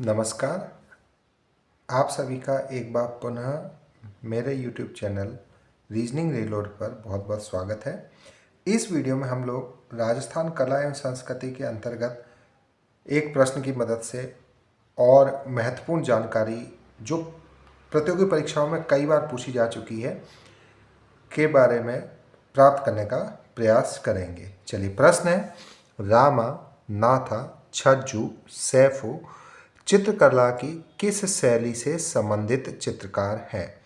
नमस्कार। आप सभी का एक बार पुनः मेरे YouTube चैनल रीजनिंग रीलोड पर बहुत बहुत स्वागत है। इस वीडियो में हम लोग राजस्थान कला एवं संस्कृति के अंतर्गत एक प्रश्न की मदद से और महत्वपूर्ण जानकारी जो प्रतियोगी परीक्षाओं में कई बार पूछी जा चुकी है के बारे में प्राप्त करने का प्रयास करेंगे। चलिए, प्रश्न है, रामा, नाथा, छज्जू, सैफू चित्रकला की किस शैली से संबंधित चित्रकार हैं?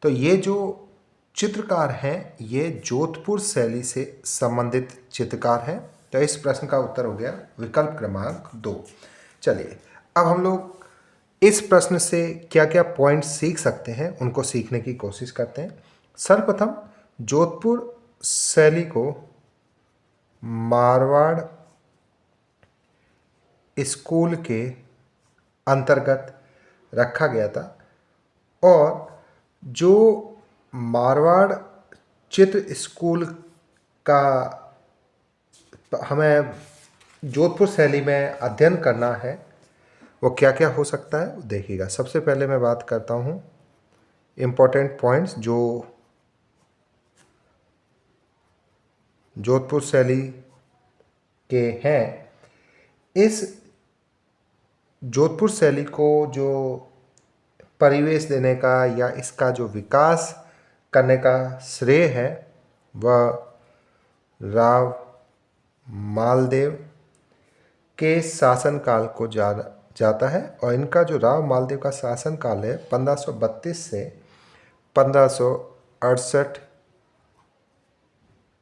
तो ये जो चित्रकार हैं ये जोधपुर शैली से संबंधित चित्रकार हैं। तो इस प्रश्न का उत्तर हो गया विकल्प क्रमांक 2। चलिए, अब हम लोग इस प्रश्न से क्या क्या पॉइंट सीख सकते हैं उनको सीखने की कोशिश करते हैं। सर्वप्रथम, जोधपुर शैली को मारवाड़ स्कूल के अंतर्गत रखा गया था और जो मारवाड़ चित्र स्कूल का हमें जोधपुर शैली में अध्ययन करना है वो क्या क्या हो सकता है देखिएगा। सबसे पहले मैं बात करता हूँ इम्पोर्टेंट पॉइंट्स जो जोधपुर शैली के हैं। इस जोधपुर शैली को जो परिवेश देने का या इसका जो विकास करने का श्रेय है वह राव मालदेव के शासनकाल को जाता है और इनका जो राव मालदेव का शासनकाल है 1532 से 1568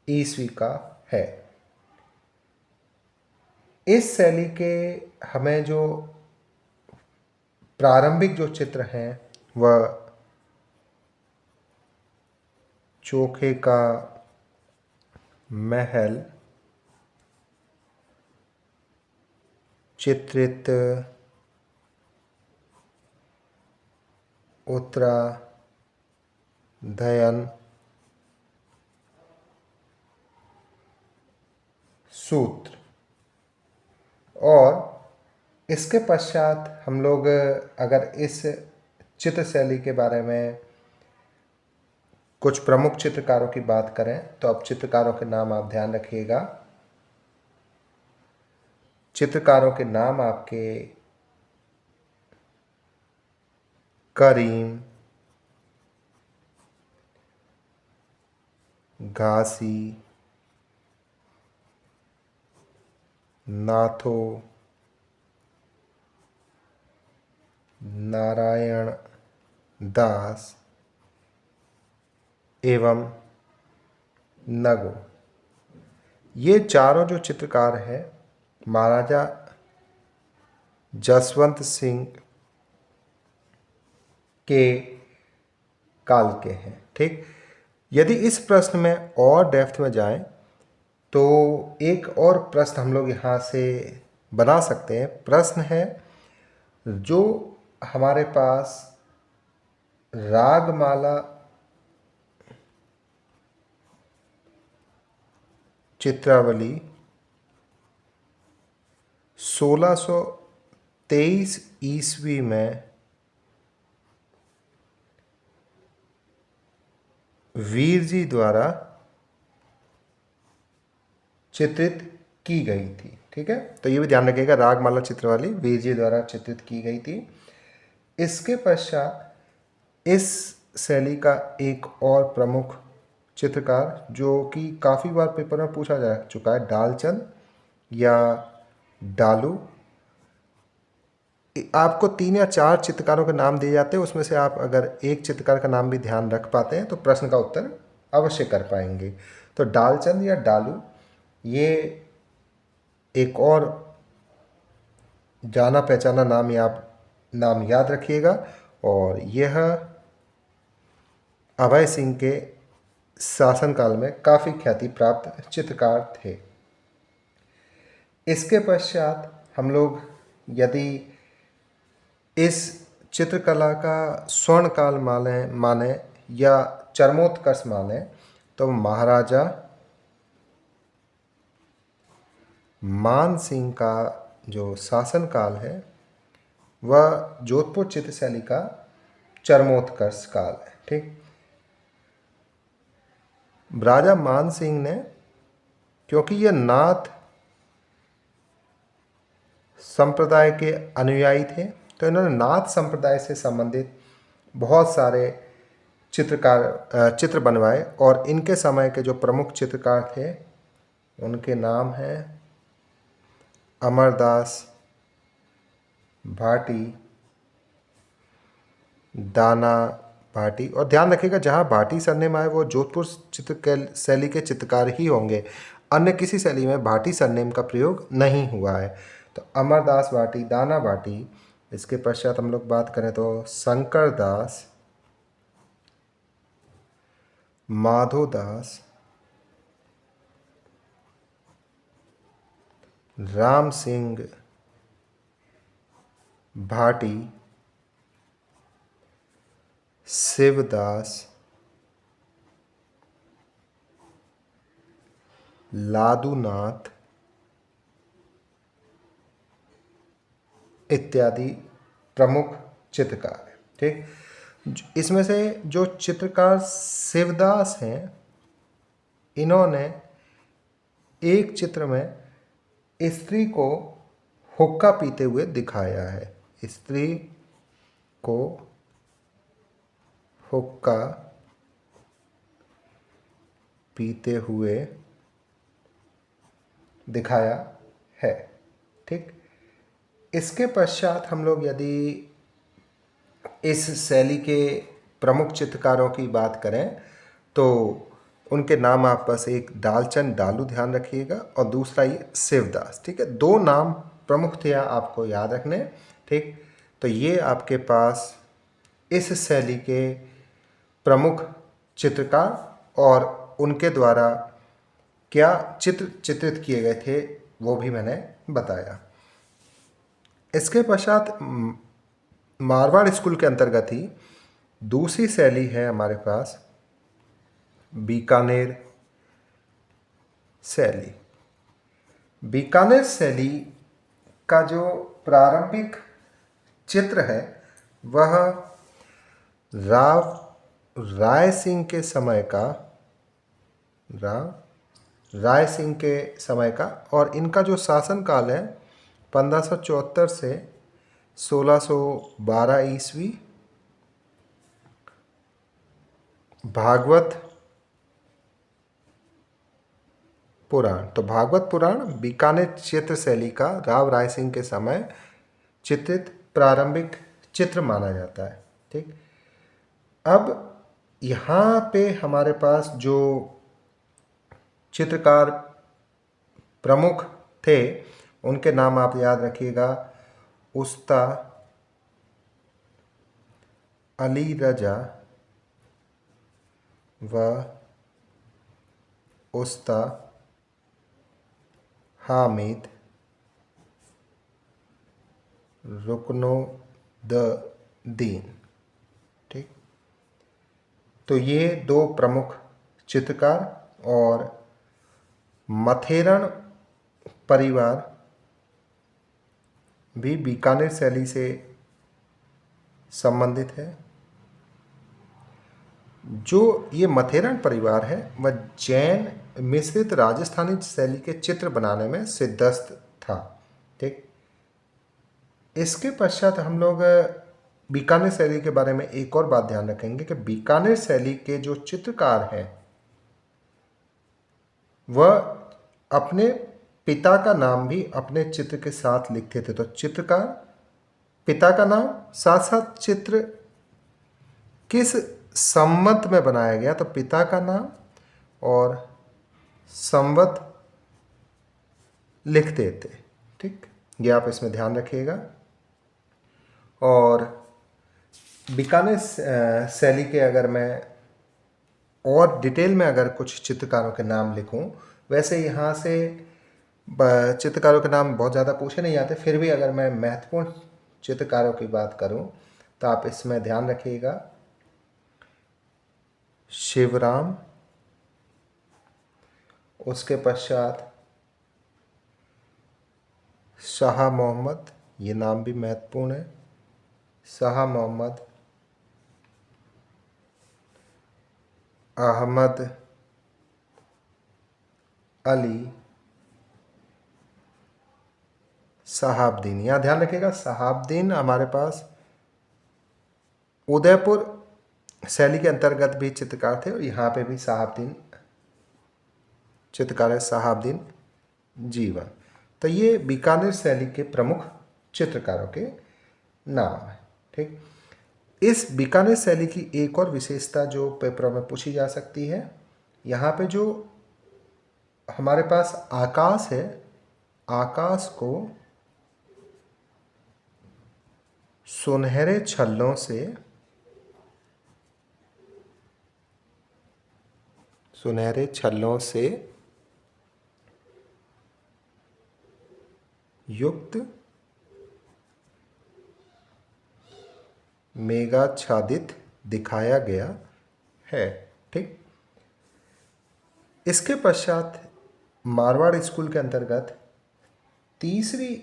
ईस्वी का है। इस शैली के हमें जो प्रारंभिक जो चित्र हैं वह चोखे का महल चित्रित उत्तराधयन सूत्र और इसके पश्चात हम लोग अगर इस चित्र शैली के बारे में कुछ प्रमुख चित्रकारों की बात करें तो अब चित्रकारों के नाम आप ध्यान रखिएगा। चित्रकारों के नाम आपके करीम, घासी, नाथो, नारायण दास एवं नगो, ये चारों जो चित्रकार हैं महाराजा जसवंत सिंह के काल के हैं। ठीक, यदि इस प्रश्न में और डेप्थ में जाएं तो एक और प्रश्न हम लोग यहाँ से बना सकते हैं। प्रश्न है जो हमारे पास रागमाला चित्रावली 1623 ईस्वी में वीर जी द्वारा चित्रित की गई थी। ठीक है, तो ये भी ध्यान रखिएगा, रागमाला चित्रवाली वीर जी द्वारा चित्रित की गई थी। इसके पश्चात इस शैली का एक और प्रमुख चित्रकार जो कि काफ़ी बार पेपर में पूछा जा चुका है, डालचंद या डालू। आपको 3 या 4 चित्रकारों के नाम दिए जाते हैं, उसमें से आप अगर एक चित्रकार का नाम भी ध्यान रख पाते हैं तो प्रश्न का उत्तर अवश्य कर पाएंगे। तो डालचंद या डालू ये एक और जाना पहचाना नाम याद रखिएगा और यह अभय सिंह के शासनकाल में काफ़ी ख्याति प्राप्त चित्रकार थे। इसके पश्चात हम लोग यदि इस चित्रकला का स्वर्णकाल माने या चरमोत्कर्ष माने तो महाराजा मान सिंह का जो शासनकाल है वह जोधपुर चित्र शैली का चरमोत्कर्ष काल है। ठीक, राजा मान सिंह ने, क्योंकि ये नाथ संप्रदाय के अनुयायी थे, तो इन्होंने नाथ संप्रदाय से संबंधित बहुत सारे चित्र बनवाए। और इनके समय के जो प्रमुख चित्रकार थे उनके नाम हैं अमरदास भाटी, दाना भाटी। और ध्यान रखिएगा, जहाँ भाटी सरनेम आए वो जोधपुर चित्र शैली के चित्रकार ही होंगे, अन्य किसी शैली में भाटी सरनेम का प्रयोग नहीं हुआ है। तो अमरदास भाटी, दाना भाटी। इसके पश्चात हम लोग बात करें तो शंकर दास, माधोदास, राम सिंह भाटी, शिवदास, लादूनाथ इत्यादि प्रमुख चित्रकार हैं। ठीक, इसमें से जो चित्रकार शिवदास हैं, इन्होंने एक चित्र में स्त्री को हुक्का पीते हुए दिखाया है। स्त्री को हुक्का पीते हुए दिखाया है। ठीक, इसके पश्चात हम लोग यदि इस शैली के प्रमुख चित्रकारों की बात करें तो उनके नाम आप बस एक दालचंद डालू ध्यान रखिएगा और दूसरा ये शिवदास। ठीक है, दो नाम प्रमुख थे आपको याद रखने। ठीक, तो ये आपके पास इस शैली के प्रमुख चित्रकार और उनके द्वारा क्या चित्र चित्रित किए गए थे वो भी मैंने बताया। इसके पश्चात मारवाड़ स्कूल के अंतर्गत ही दूसरी शैली है हमारे पास बीकानेर शैली। बीकानेर शैली का जो प्रारंभिक चित्र है वह राय सिंह के समय का और इनका जो शासनकाल है 1574 से 1612 ईस्वी। भागवत पुराण, तो भागवत पुराण बीकानेर चित्र शैली का राव राय सिंह के समय चित्रित प्रारंभिक चित्र माना जाता है। ठीक, अब यहाँ पे हमारे पास जो चित्रकार प्रमुख थे उनके नाम आप याद रखिएगा, उस्ता अली रजा व उस्ता हामिद रुकनुद्दीन। ठीक, तो ये दो प्रमुख चित्रकार और मथेरण परिवार भी बीकानेर शैली से संबंधित है। जो ये मथेरण परिवार है वह जैन मिश्रित राजस्थानी शैली के चित्र बनाने में सिद्धस्त था। ठीक, इसके पश्चात हम लोग बीकानेर शैली के बारे में एक और बात ध्यान रखेंगे कि बीकानेर शैली के जो चित्रकार हैं वह अपने पिता का नाम भी अपने चित्र के साथ लिखते थे। तो चित्रकार पिता का नाम साथ साथ चित्र किस संवत में बनाया गया, तो पिता का नाम और संवत लिखते थे। ठीक, ये आप इसमें ध्यान रखिएगा। और बीकानेर शैली के अगर मैं और डिटेल में अगर कुछ चित्रकारों के नाम लिखूं, वैसे यहाँ से चित्रकारों के नाम बहुत ज़्यादा पूछे नहीं जाते, फिर भी अगर मैं महत्वपूर्ण चित्रकारों की बात करूं तो आप इसमें ध्यान रखिएगा, शिवराम, उसके पश्चात शाह मोहम्मद, ये नाम भी महत्वपूर्ण है, शाह मोहम्मद, अहमद अली, शहाबुद्दीन। यहाँ ध्यान रखिएगा शहाबुद्दीन हमारे पास उदयपुर शैली के अंतर्गत भी चित्रकार थे और यहाँ पे भी शहाबुद्दीन चित्रकार है, शहाबुद्दीन जीवन। तो ये बीकानेर शैली के प्रमुख चित्रकारों के नाम है। ठीक, इस बीकानेर शैली की एक और विशेषता जो पेपरों में पूछी जा सकती है, यहाँ पे जो हमारे पास आकाश है, आकाश को सुनहरे छल्लों से युक्त मेघाच्छादित दिखाया गया है। ठीक, इसके पश्चात मारवाड़ स्कूल के अंतर्गत तीसरी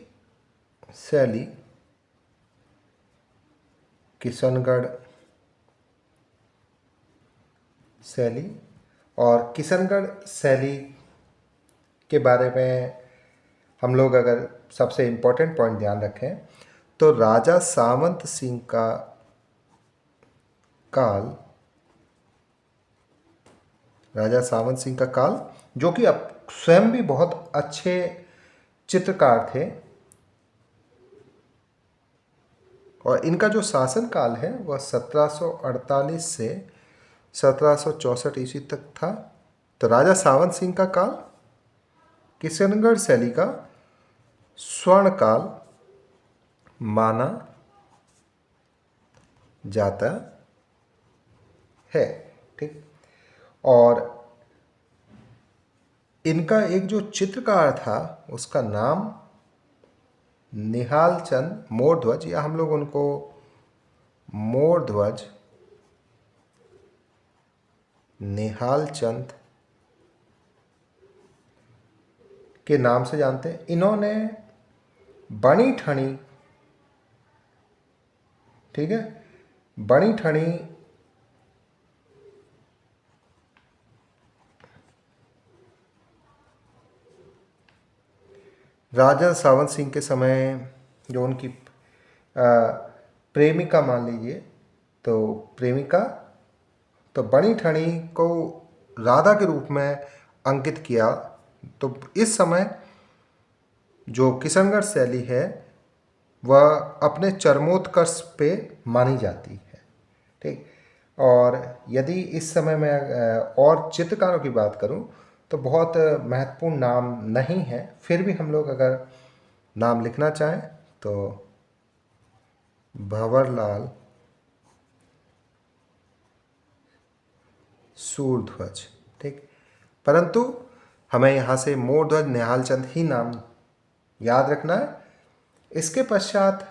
शैली किशनगढ़ शैली, और किशनगढ़ शैली के बारे में हम लोग अगर सबसे इम्पोर्टेंट पॉइंट ध्यान रखें तो राजा सावंत सिंह का काल, जो कि अब स्वयं भी बहुत अच्छे चित्रकार थे, और इनका जो शासन काल है वह 1748 से 1764 ईस्वी तक था। तो राजा सावंत सिंह का काल किशनगढ़ शैली का स्वर्ण काल माना जाता है। ठीक, और इनका एक जो चित्रकार था उसका नाम निहाल चंद मोरध्वज, या हम लोग उनको मोरध्वज निहाल चंद के नाम से जानते हैं। इन्होंने बनी ठनी, ठीक है, बनी ठनी राजा सावंत सिंह के समय जो उनकी प्रेमिका मान लीजिए, तो बनी ठनी को राधा के रूप में अंकित किया। तो इस समय जो किशनगढ़ शैली है वह अपने चरमोत्कर्ष पे मानी जाती है। ठीक, और यदि इस समय मैं और चित्रकारों की बात करूं तो बहुत महत्वपूर्ण नाम नहीं है, फिर भी हम लोग अगर नाम लिखना चाहें तो भंवरलाल सूरध्वज। ठीक, परंतु हमें यहाँ से मोरध्वज निहाल चंद ही नाम याद रखना है। इसके पश्चात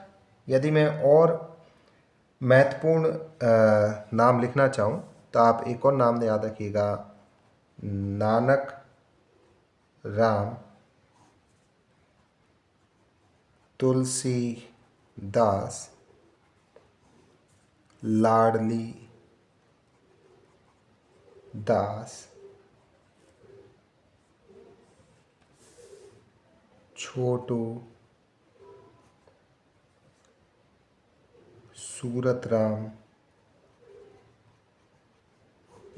यदि मैं और महत्वपूर्ण नाम लिखना चाहूँ तो आप एक और नाम याद रखिएगा, नानक राम तुलसी दास लाडली दास छोटू सूरत राम,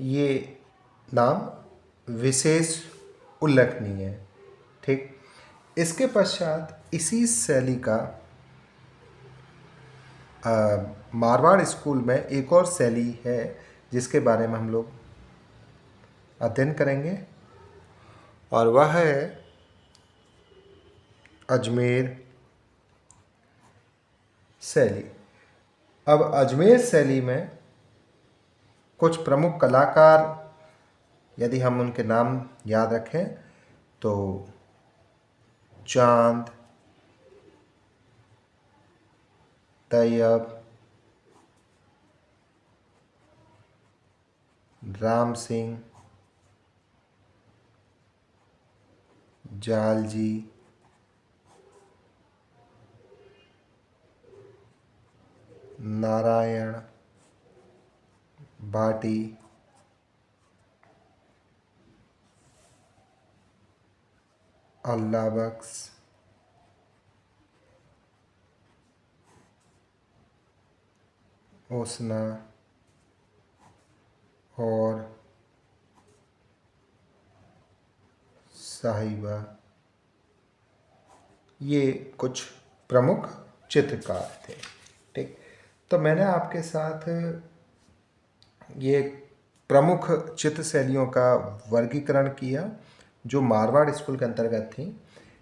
ये नाम विशेष उल्लेखनीय है। ठीक, इसके पश्चात इसी शैली का मारवाड़ स्कूल में एक और शैली है जिसके बारे में हम लोग अध्ययन करेंगे, और वह है अजमेर शैली। अब अजमेर शैली में कुछ प्रमुख कलाकार यदि हम उनके नाम याद रखें तो चांद, तैयब, राम सिंह, जालजी, नारायण भाटी, अल्लाह बख्श, ओसना और साहिबा, ये कुछ प्रमुख चित्रकार थे। ठीक, तो मैंने आपके साथ ये प्रमुख चित्र शैलियों का वर्गीकरण किया जो मारवाड़ स्कूल के अंतर्गत थी।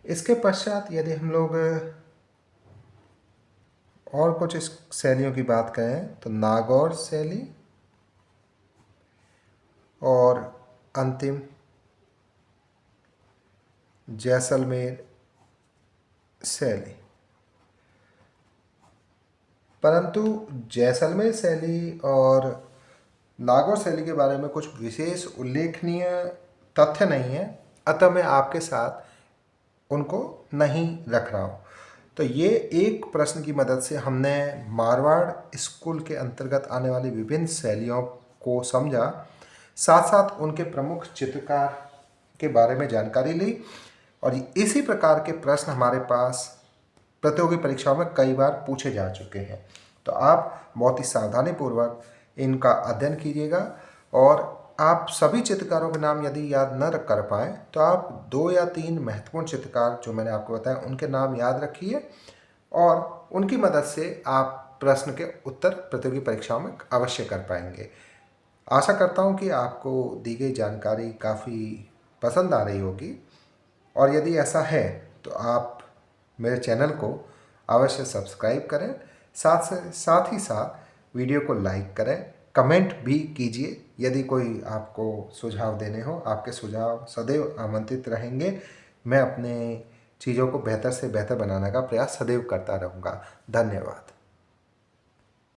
इसके पश्चात यदि हम लोग और कुछ इस शैलियों की बात करें तो नागौर शैली और अंतिम जैसलमेर शैली। परंतु जैसलमेर शैली और नागौर शैली के बारे में कुछ विशेष उल्लेखनीय तथ्य नहीं है, अतः मैं आपके साथ उनको नहीं रख रहा हूँ। तो ये एक प्रश्न की मदद से हमने मारवाड़ स्कूल के अंतर्गत आने वाली विभिन्न शैलियों को समझा, साथ साथ उनके प्रमुख चित्रकार के बारे में जानकारी ली। और इसी प्रकार के प्रश्न हमारे पास प्रतियोगी परीक्षाओं में कई बार पूछे जा चुके हैं। तो आप बहुत ही सावधानीपूर्वक इनका अध्ययन कीजिएगा और आप सभी चित्रकारों के नाम यदि याद न कर पाए तो आप 2 या 3 महत्वपूर्ण चित्रकार जो मैंने आपको बताया उनके नाम याद रखिए और उनकी मदद से आप प्रश्न के उत्तर प्रतियोगी परीक्षाओं में अवश्य कर पाएंगे। आशा करता हूँ कि आपको दी गई जानकारी काफ़ी पसंद आ रही होगी और यदि ऐसा है तो आप मेरे चैनल को अवश्य सब्सक्राइब करें, साथ ही साथ वीडियो को लाइक करें, कमेंट भी कीजिए। यदि कोई आपको सुझाव देने हो, आपके सुझाव सदैव आमंत्रित रहेंगे। मैं अपने चीज़ों को बेहतर से बेहतर बनाने का प्रयास सदैव करता रहूँगा। धन्यवाद।